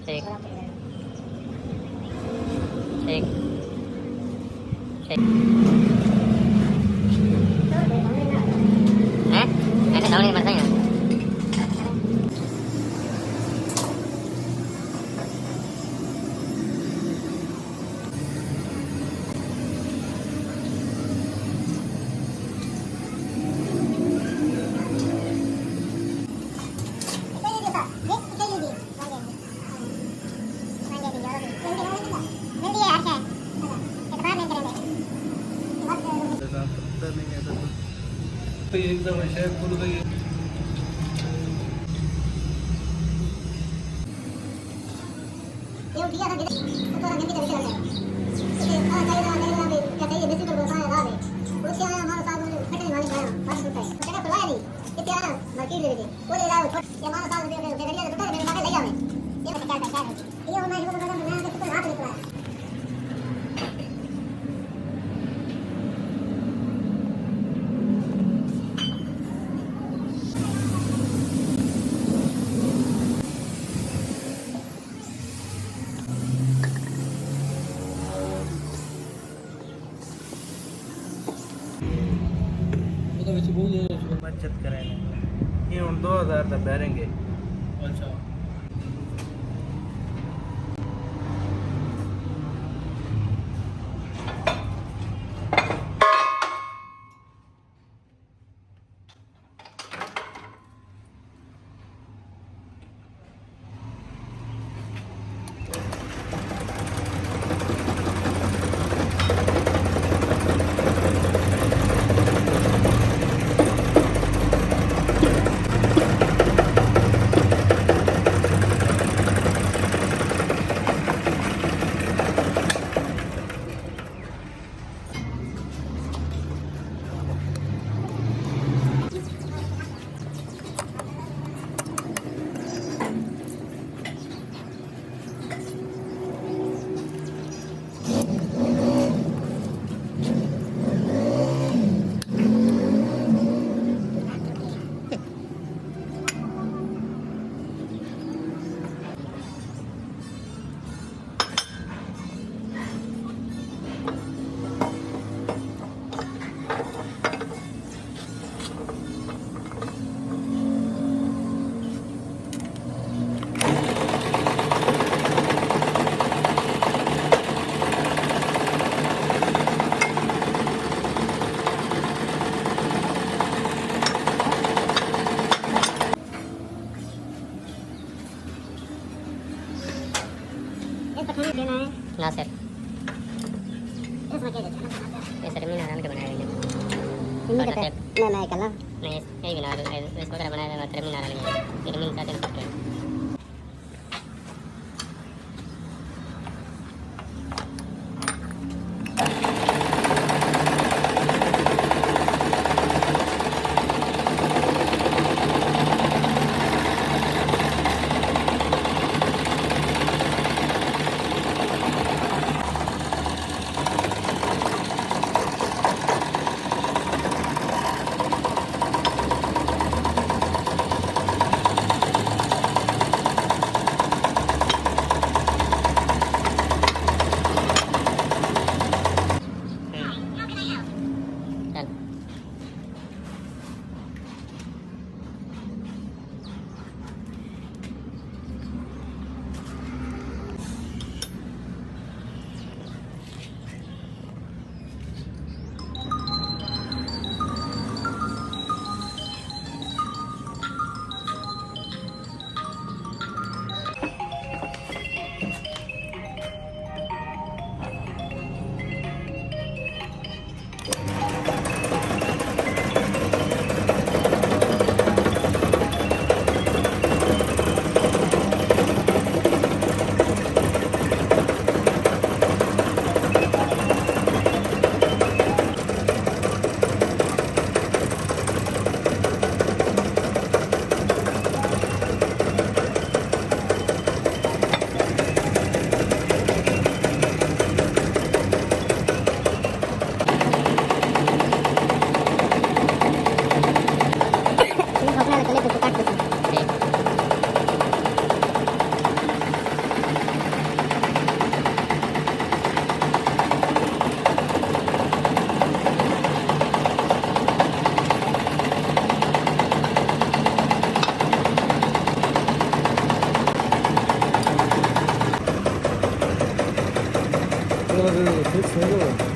ठीक ठीक ठीक हैं ऐसे दौड़े मरता है एकदम शेयर करू गई ये किया था कि तो तो गंदी तरह से है इसे आ चाहिए ना क्या चाहिए बेसिक को बताया था उसके आया हमारे साथ में फटने वाले गया बस होता है तो खुलाया नहीं इतने आना मार्केट ले गए वो ले लाओ ये हमारे साथ में गड़िया तो मेरे मांगे ले जावे ये क्या है ये मैं इसको बता मैं तो हाथ निकला बचत करेंगे ये उन 2000 तक भरेंगे अच्छा ला सर ये सर मैं नारायण के बनाएंगे इनमें का मैं कल नहीं यही बना रहे हैं इसको कर बनाया है तेरे में नारायण ये मिल जाते हैं कलर फिक्स है